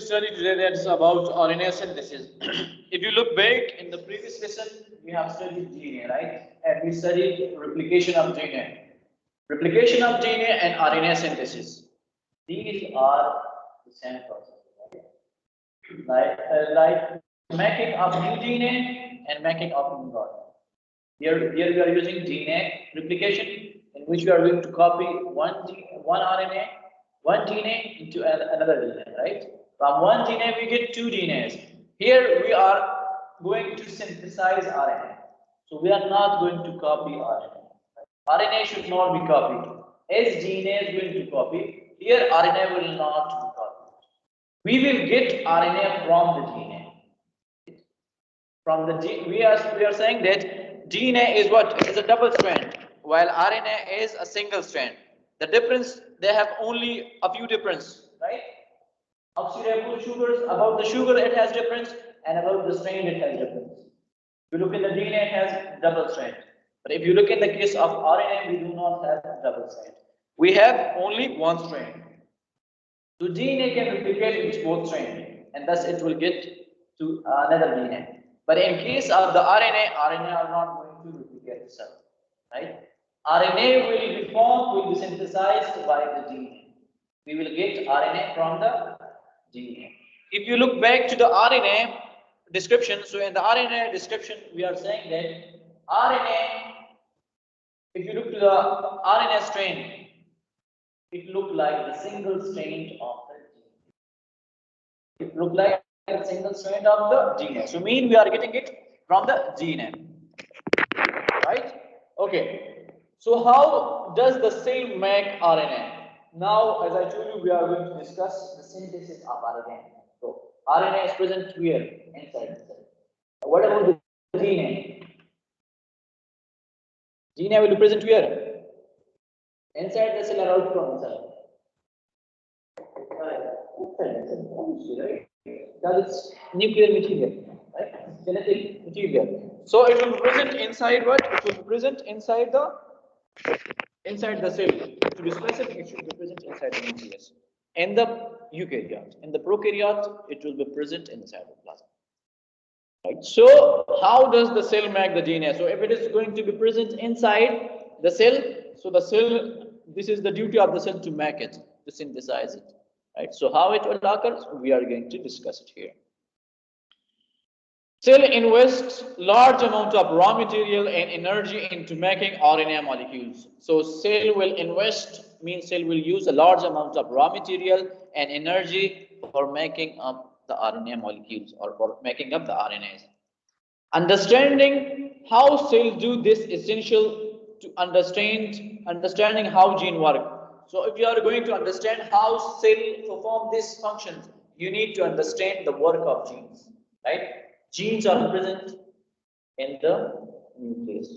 study today that's about RNA synthesis. If you look back in the previous lesson, we have studied DNA, right? And we studied replication of DNA. Replication of DNA and RNA synthesis. These are the same process, right? Like making of new DNA and making of new RNA. Here we are using DNA replication, in which we are going to copy one RNA, one DNA into another DNA, right? From one DNA we get two DNAs. Here we are going to synthesize RNA. So we are not going to copy RNA. RNA should not be copied. As DNA is going to copy, here RNA will not be copied. We will get RNA from the DNA. From the we are saying that DNA is what? It is a double strand, while RNA is a single strand. The difference, they have only a few difference, right? Oxidable sugars, about the sugar it has difference, and about the strand it has difference. If you look in the DNA, it has double strand. But if you look in the case of RNA, we do not have double strand. We have only one strand. So DNA can replicate its both strand, and thus it will get to another DNA. But in case of the RNA are not going to replicate itself, right? RNA will be formed, will be synthesized by the DNA. We will get RNA from the DNA. If you look back to the RNA description, so in the RNA description, we are saying that RNA, if you look to the RNA strand, it looks like the single strand of the DNA. It looks like a single strand of the DNA. So mean we are getting it from the DNA. Right? Okay. So how does the cell make RNA? Now, as I told you, we are going to discuss the synthesis of RNA. So RNA is present here inside the cell. What about the DNA? DNA will be present here inside the cell or out from the cell? Inside the cell, right? Because it's nuclear material, right? Genetic material. So it will be present inside what? It will be present inside the cell. To be specific, it should be present inside the nucleus. In the eukaryote, in the prokaryote, it will be present in the cytoplasm. Right? So how does the cell make the DNA? So if it is going to be present inside the cell, so the cell, this is the duty of the cell to make it, to synthesize it. Right? So how it will occur, we are going to discuss it here. Cell invests large amount of raw material and energy into making RNA molecules. So cell will invest, means cell will use a large amount of raw material and energy for making up the RNA molecules or for making up the RNAs. Understanding how cells do this is essential to understanding how gene work. So if you are going to understand how cell perform these functions, you need to understand the work of genes, right? Genes are present in the nucleus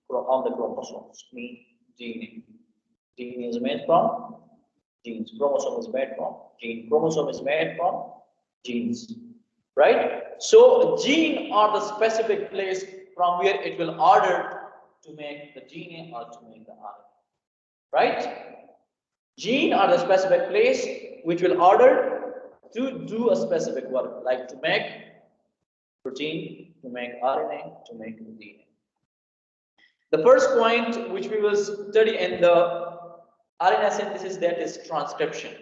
on the chromosomes, mean DNA. DNA is made from genes. Chromosome is made from gene. Chromosome is made from genes, right? So gene are the specific place from where it will order to make the DNA or to make the RNA, right? Gene are the specific place which will order to do a specific work, like to make protein, to make RNA, to make DNA. The first point which we will study in the RNA synthesis, that is transcription.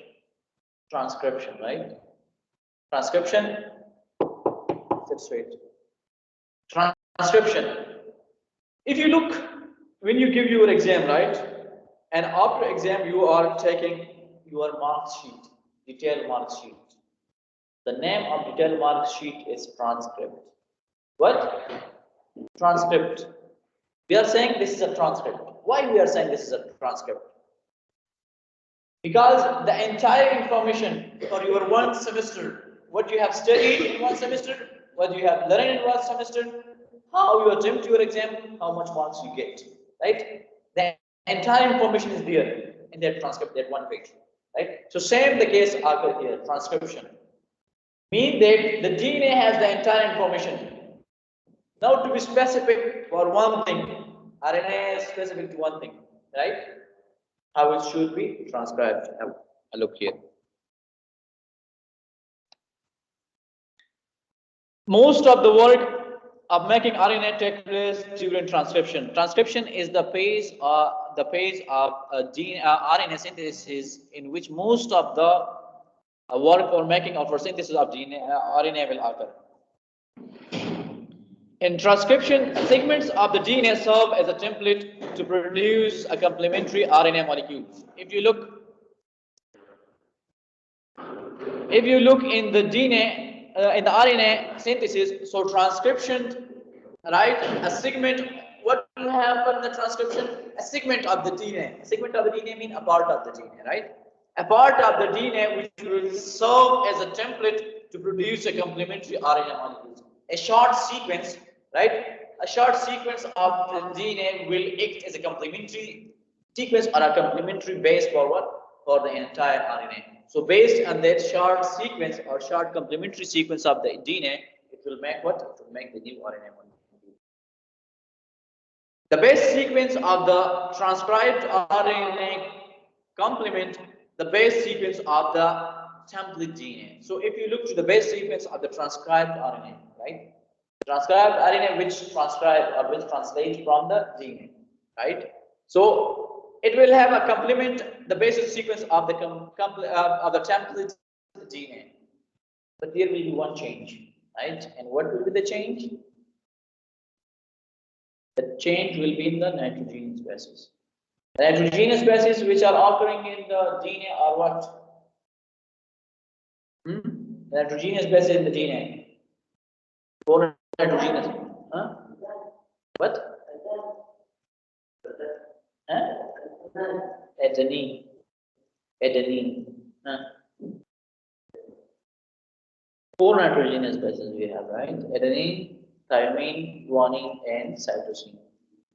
Transcription, right? Transcription. Sit straight. Transcription. If you look, when you give your exam, right? And after exam, you are taking your mark sheet, detailed mark sheet. The name of detailed mark sheet is transcript. What? Transcript. We are saying this is a transcript. Why we are saying this is a transcript? Because the entire information for your one semester, what you have studied in one semester, what you have learned in one semester, how you attempt your exam, how much marks you get, right? The entire information is there in that transcript, that one page, right? So same the case occur here, transcription. Mean that the DNA has the entire information. Now to be specific for one thing, RNA is specific to one thing, right? How it should be transcribed. Have a look here. Most of the work of making RNA takes place during transcription. Transcription is the phase of RNA synthesis in which most of the work for making or for synthesis of RNA will occur. In transcription, segments of the DNA serve as a template to produce a complementary RNA molecule. If you look in the DNA, in the RNA synthesis, so transcription, right? A segment. What will happen in the transcription? A segment of the DNA. A segment of the DNA means a part of the DNA, right? A part of the DNA which will serve as a template to produce a complementary RNA molecule. A short sequence, right? A short sequence of the DNA will act as a complementary sequence or a complementary base for what? For the entire RNA. So based on that short sequence or short complementary sequence of the DNA, it will make what? It will make the new RNA molecule. The base sequence of the transcribed RNA complement the base sequence of the template DNA. So if you look to the base sequence of the transcribed RNA, right? Transcribed RNA which transcribe or will translate from the DNA, right? So it will have a complement the basic sequence of the template DNA, but there will be one change, right? And what will be the change? The change will be in the nitrogenous bases. The nitrogenous bases which are occurring in the DNA are what? The nitrogenous bases in the DNA. Four nitrogenous. Huh? What? Huh? Adenine. Adenine. Huh? 4 nitrogenous bases we have, right? Adenine, thymine, guanine, and cytosine.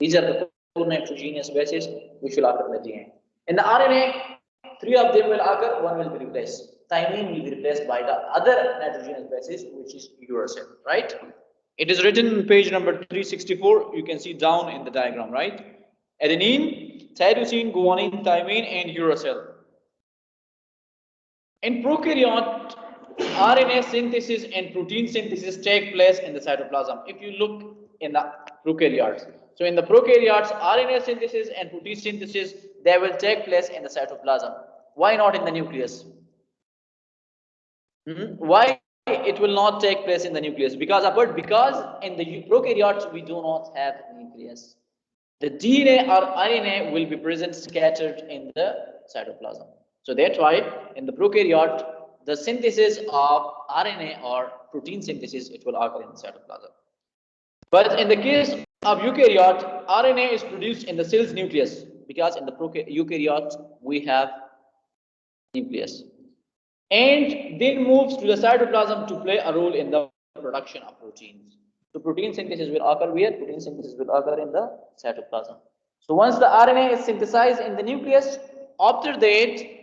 These are the 4 nitrogenous bases which will occur in the DNA. In the RNA, 3 of them will occur, 1 will be replaced. Thymine will be replaced by the other nitrogenous bases, which is uracil, right? It is written in page number 364. You can see down in the diagram, right? Adenine, cytosine, guanine, thymine, and uracil. In prokaryote, RNA synthesis and protein synthesis take place in the cytoplasm. If you look in the prokaryotes, so in the prokaryotes, RNA synthesis and protein synthesis, they will take place in the cytoplasm. Why not in the nucleus? Why it will not take place in the nucleus? Because in the prokaryotes we do not have nucleus. The DNA or RNA will be present scattered in the cytoplasm. So that's why in the prokaryote, the synthesis of RNA or protein synthesis, it will occur in the cytoplasm. But in the case of eukaryote, RNA is produced in the cell's nucleus, because in the eukaryote we have nucleus, and then moves to the cytoplasm to play a role in the production of proteins. So protein synthesis will occur where? Protein synthesis will occur in the cytoplasm. So once the RNA is synthesized in the nucleus, after that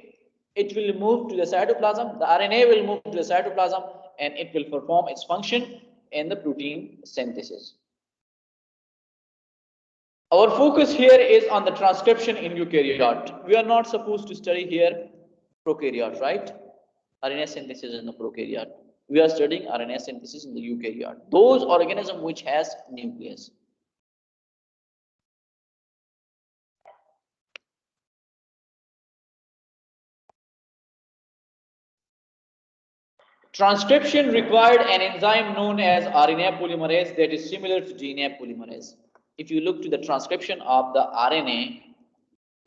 it will move to the cytoplasm. The RNA will move to the cytoplasm and it will perform its function in the protein synthesis. Our focus here is on the transcription in eukaryote. We are not supposed to study here prokaryote, right? RNA synthesis in the prokaryote. We are studying RNA synthesis in the eukaryote. Those organisms which has nucleus. Transcription required an enzyme known as RNA polymerase that is similar to DNA polymerase. If you look to the transcription of the RNA,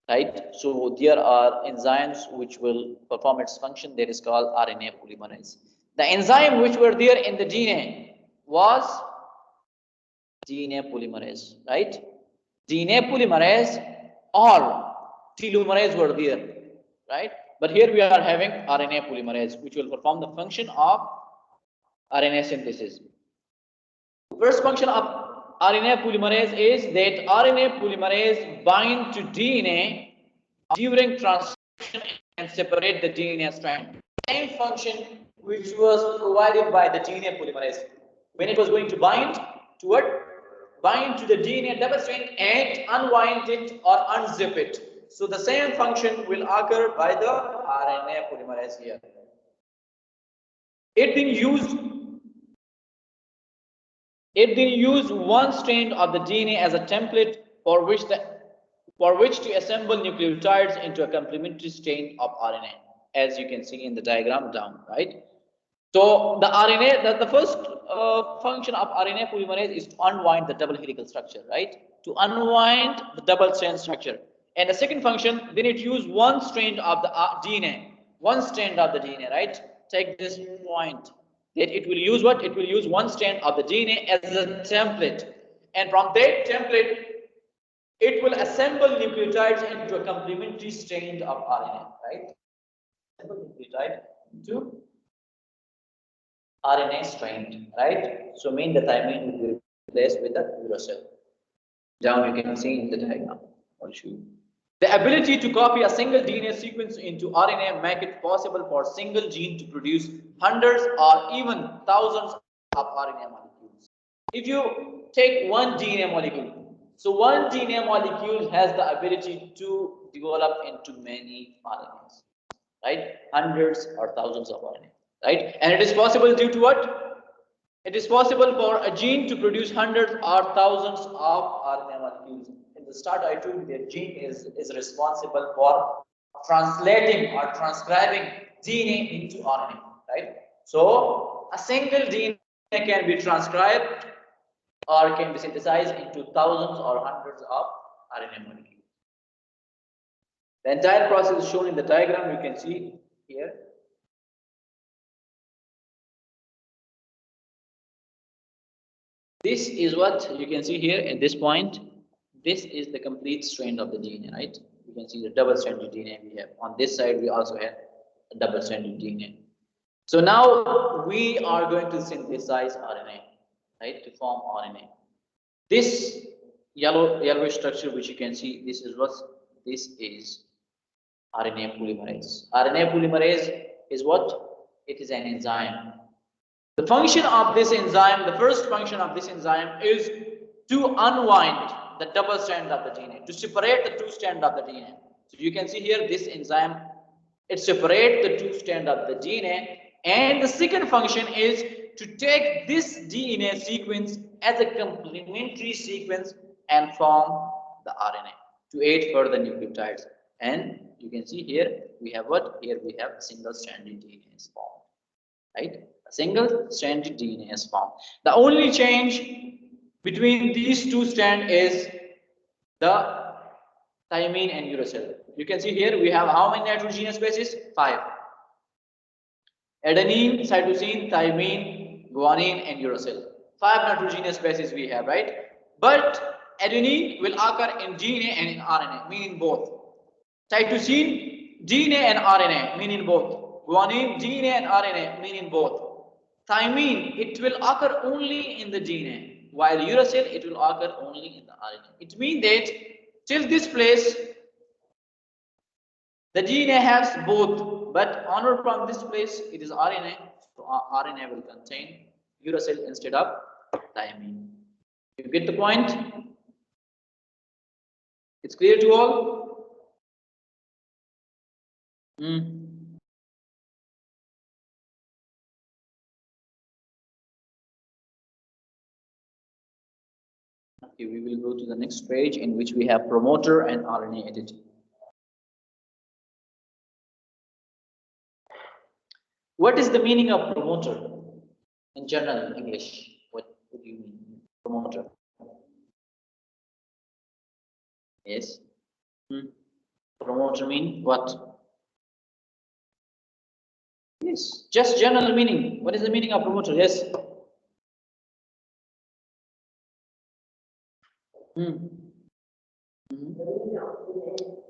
right, so there are enzymes which will perform its function that is called RNA polymerase. The enzyme which were there in the DNA was DNA polymerase, right? DNA polymerase or telomerase were there, right? But here we are having RNA polymerase, which will perform the function of RNA synthesis. First function of RNA polymerase is that RNA polymerase bind to DNA during transcription and separate the DNA strand. Same function which was provided by the DNA polymerase. When it was going to bind to what? Bind to the DNA double strand and unwind it or unzip it. So the same function will occur by the RNA polymerase here. It being used If they use one strand of the DNA as a template for which to assemble nucleotides into a complementary strand of RNA, as you can see in the diagram down, right? So the RNA, the first function of RNA polymerase is to unwind the double helical structure, right? To unwind the double strand structure. And the second function, then it use one strand of the DNA, right? Take this point. That it will use what? It will use one strand of the DNA as a template. And from that template, it will assemble nucleotides into a complementary strand of RNA, right? Assemble nucleotide into RNA strand, right? So mean the thymine will be replaced with the uracil. Down you can see in the diagram. I'll show you. The ability to copy a single DNA sequence into RNA make it possible for a single gene to produce hundreds or even thousands of RNA molecules. If you take one DNA molecule, so one DNA molecule has the ability to develop into many RNAs, right? Hundreds or thousands of RNA, right? And it is possible due to what? It is possible for a gene to produce hundreds or thousands of RNA molecules. In the start, I told you that gene is responsible for translating or transcribing DNA into RNA, right? So a single DNA can be transcribed or can be synthesized into thousands or hundreds of RNA molecules. The entire process is shown in the diagram you can see here. This is what you can see here at this point. This is the complete strand of the DNA, right? You can see the double-stranded DNA we have. On this side, we also have a double-stranded DNA. So now we are going to synthesize RNA, right? To form RNA. This yellowish structure, which you can see, this is RNA polymerase. RNA polymerase is what? It is an enzyme. The function of this enzyme, the first function of this enzyme is to unwind the double strand of the DNA, to separate the two strand of the DNA. So you can see here this enzyme, it separates the two strand of the DNA, and the second function is to take this DNA sequence as a complementary sequence and form the RNA to aid further nucleotides. And you can see here we have what? Here we have single-stranded DNA is formed, right? A single-stranded DNA is formed. The only change between these two strands is the thymine and uracil. You can see here we have how many nitrogenous bases? 5. Adenine, cytosine, thymine, guanine, and uracil. 5 nitrogenous bases we have, right? But adenine will occur in DNA and in RNA, meaning both. Cytosine, DNA and RNA, meaning both. Guanine, DNA and RNA, meaning both. Thymine, it will occur only in the DNA, while uracil, it will occur only in the RNA. It means that till this place, the DNA has both, but onward from this place, it is RNA. So RNA will contain uracil instead of thymine. You get the point? It's clear to all? Okay, we will go to the next page in which we have promoter and RNA editing. What is the meaning of promoter in general English? What do you mean? Promoter. Yes. Promoter mean what? Yes, just general meaning. What is the meaning of promoter? Yes.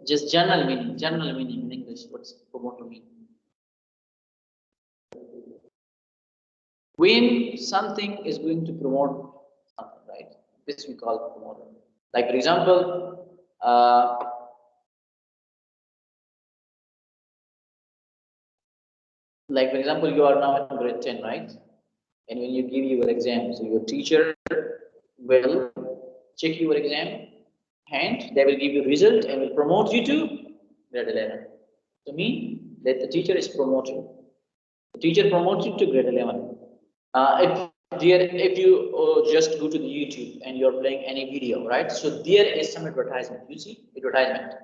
Just general meaning in English. What's promoter mean? When something is going to promote something, right? This we call promoter. Like for example, you are now in grade 10, right? And when you give your exam, so your teacher will check your exam and they will give you result and will promote you to grade 11. To me, that the teacher is promoting. The teacher promotes you to grade 11. If There, if you just go to the YouTube and you're playing any video, right? So there is some advertisement. You see advertisement.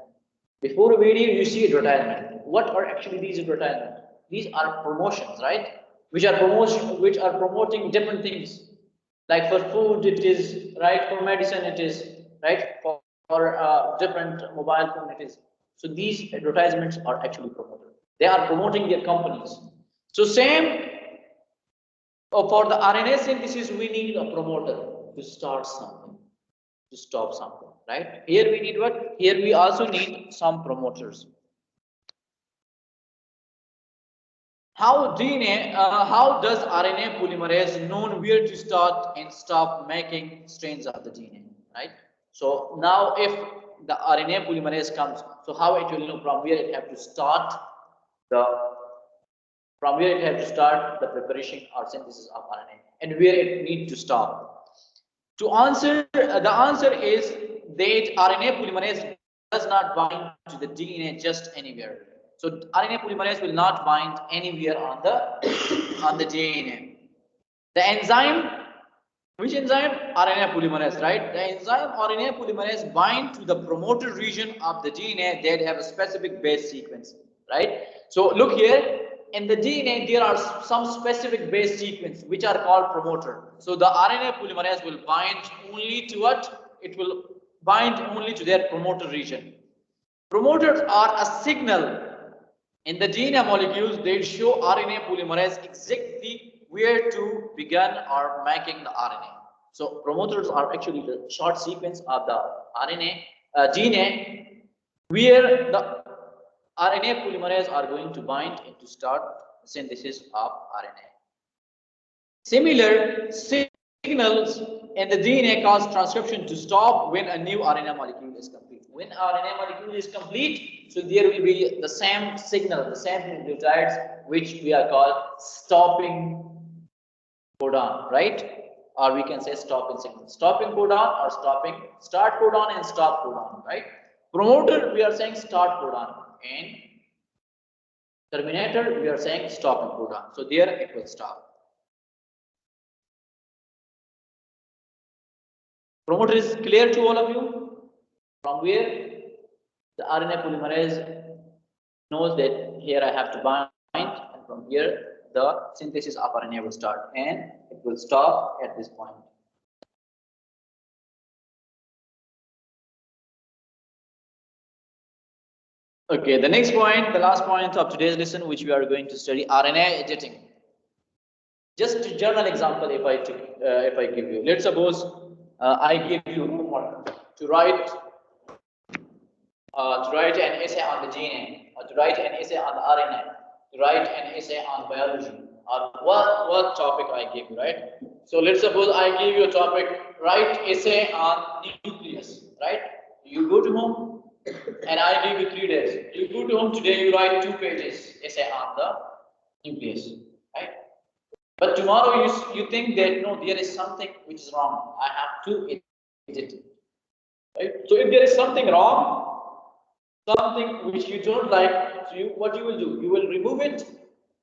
Before a video, you see advertisement. What are actually these advertisements? These are promotions, right? Which are promoting different things. Like for food, it is right. For medicine, it is right. For different mobile phone, it is. So these advertisements are actually promoted. They are promoting their companies. So same for the RNA synthesis, we need a promoter to start something, to stop something, right? Here we need what? Here we also need some promoters. How does RNA polymerase know where to start and stop making strands of the DNA, right? So now if the RNA polymerase comes, so how it will know from where it have to start the preparation or synthesis of RNA and where it need to stop. To answer, the answer is that RNA polymerase does not bind to the DNA just anywhere. So RNA polymerase will not bind anywhere on the DNA. The enzyme, which enzyme? RNA polymerase, right? The enzyme RNA polymerase bind to the promoter region of the DNA that have a specific base sequence, right? So look here. In the DNA, there are some specific base sequence which are called promoter. So the RNA polymerase will bind only to what? It will bind only to their promoter region. Promoters are a signal in the DNA molecules. They show RNA polymerase exactly where to begin or making the RNA. So promoters are actually the short sequence of the RNA DNA where the RNA polymerase are going to bind and to start the synthesis of RNA. Similar signals in the DNA cause transcription to stop when a new RNA molecule is complete. When RNA molecule is complete, so there will be the same signal, the same nucleotides, which we are called stopping codon, right? Or we can say stopping signal. Stopping codon or start codon and stop codon, right? Promoter, we are saying start codon. And terminator, we are saying stop and codon. So there it will stop. Promoter is clear to all of you? From where the RNA polymerase knows that here I have to bind, and from here the synthesis of RNA will start, and it will stop at this point. Okay, the next point, the last point of today's lesson, which we are going to study, RNA editing. Just a journal example, if I give you, let's suppose I give you homework to write an essay on the DNA, or to write an essay on the RNA, to write an essay on biology, or what topic I give you, right? So let's suppose I give you a topic, write essay on nucleus, right? You go to home, and I give you 3 days. You go to home today, you write 2 pages essay on the nucleus, right? But tomorrow you think that no, there is something which is wrong. I have to edit it, right? So if there is something wrong, something which you don't like, so what you will do? You will remove it,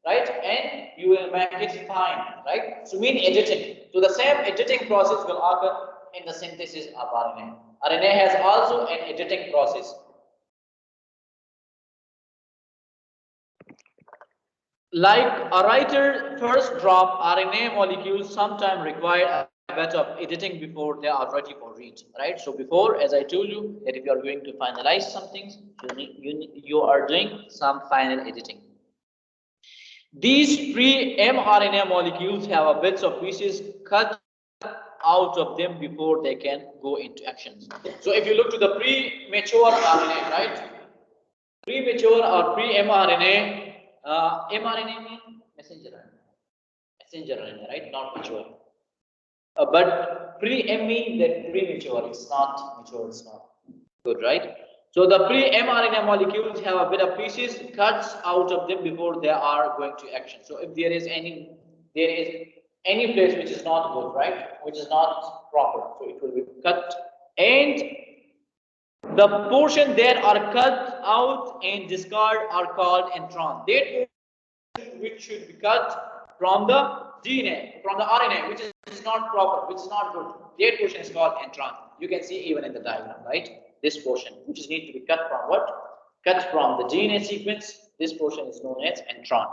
right? And you will make it fine, right? So mean editing. So the same editing process will occur in the synthesis of RNA. RNA has also an editing process. Like a writer first drop, RNA molecules sometimes require a bit of editing before they are ready for read, right? So before, as I told you, that if you are going to finalize some things, you are doing some final editing. These pre-mRNA molecules have a bits of pieces cut out of them before they can go into actions. So if you look to the premature RNA, right? Premature or pre-mRNA, mRNA means messenger RNA, right? Not mature. But pre-M means that premature, it's not mature, it's not good, right? So the pre-mRNA molecules have a bit of pieces cuts out of them before they are going to action. So if there is any place which is not good, right? Which is not proper, so it will be cut, and the portion that are cut out and discard are called intron. That which should be cut from the DNA, from the RNA, which is not proper, which is not good, that portion is called intron. You can see even in the diagram, right? This portion, which is need to be cut from what? Cut from the DNA sequence. This portion is known as intron.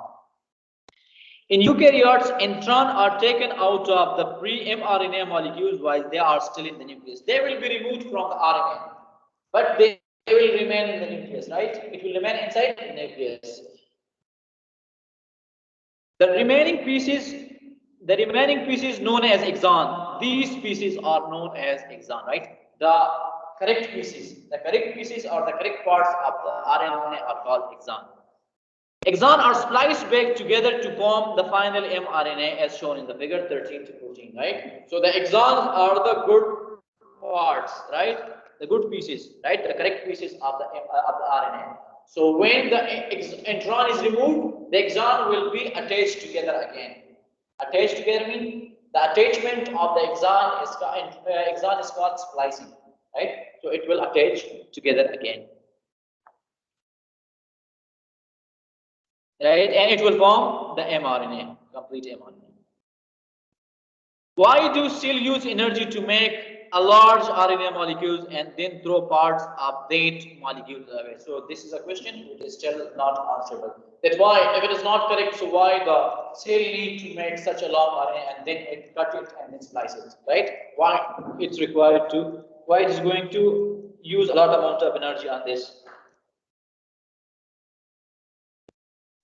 In eukaryotes, intron are taken out of the pre-mRNA molecules while they are still in the nucleus. They will be removed from the RNA, but they will remain in the nucleus, right? It will remain inside the nucleus. The remaining pieces known as exon. These pieces are known as exon, right? The correct pieces or the correct parts of the RNA are called exon. Exon are spliced back together to form the final mRNA as shown in the figure 13 to 14, right? So the exons are the good parts, right? The good pieces, right? The correct pieces of the RNA. So when the intron is removed, the exon will be attached together again. Attached together means the attachment of the exon is called splicing, right? So it will attach together again. Right, and it will form the mRNA, complete mRNA. Why do cells use energy to make a large RNA molecules and then throw parts of that molecules away? So this is a question which is still not answerable. That's why if it is not correct, so why the cell need to make such a long RNA and then it cut it and then splice it, right? Why it's required to? Why it is going to use a lot amount of energy on this?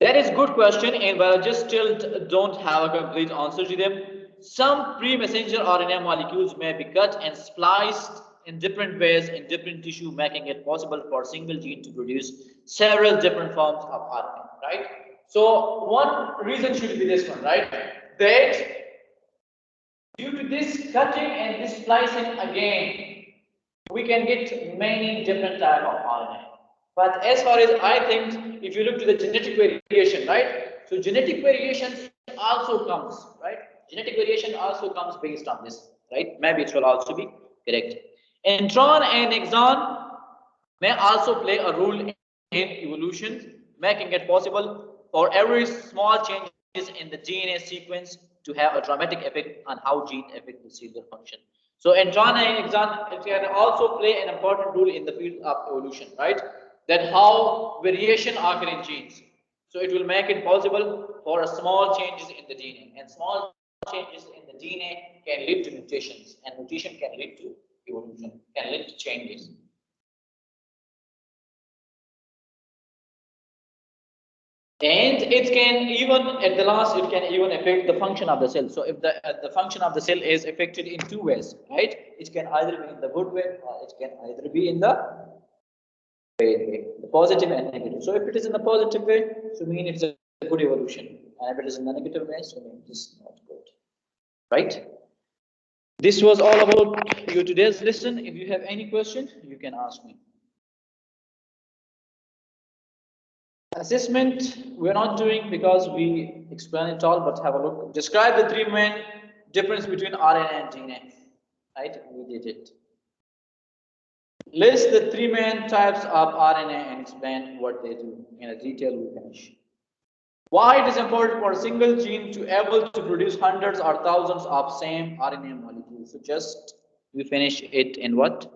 That is a good question, and biologists still don't have a complete answer to them. Some pre-messenger RNA molecules may be cut and spliced in different ways in different tissue, making it possible for a single gene to produce several different forms of RNA, right? So one reason should be this one, right? That due to this cutting and this splicing again, we can get many different type of RNA. But as far as I think, if you look to the genetic variation, right? So genetic variation also comes, right? Genetic variation also comes based on this, right? Maybe it will also be correct. Intron and exon may also play a role in evolution, making it possible for every small changes in the DNA sequence to have a dramatic effect on how gene affect the cellular function. So intron and exon can also play an important role in the field of evolution, right? That how variation occur in genes. So it will make it possible for a small changes in the DNA, and small changes in the DNA can lead to mutations, and mutation can lead to evolution, can lead to changes. And it can even, at the last, it can even affect the function of the cell. So if the function of the cell is affected in two ways, right? It can either be in the good way or it can either be in the bad way, the positive and negative. So if it is in the positive way, so mean it's a good evolution. And if it is in the negative way, so mean it is not good, right? This was all about your today's lesson. If you have any question, you can ask me. Assessment we're not doing because we explain it all, but have a look. Describe the three main difference between RNA and DNA. Right? We did it. List the three main types of RNA and explain what they do. In a detail, we finish. Why it is important for a single gene to able to produce hundreds or thousands of same RNA molecules. So just we finish it in what?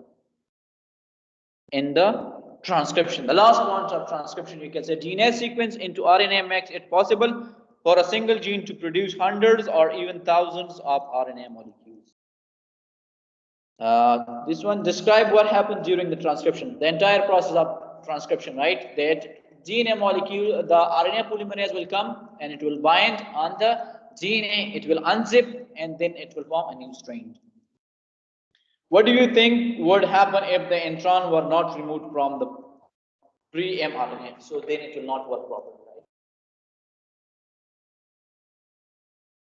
In the transcription. The last point of transcription, you can say DNA sequence into RNA makes it possible for a single gene to produce hundreds or even thousands of RNA molecules. This one, describe what happens during the transcription. The entire process of transcription, right? That DNA molecule, the RNA polymerase will come and it will bind on the DNA, it will unzip and then it will form a new strand. What do you think would happen if the intron were not removed from the pre-mRNA? So then it will not work properly, right?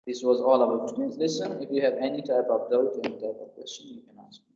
This was all about today's lesson. If you have any type of doubt, any type of question, you can ask me.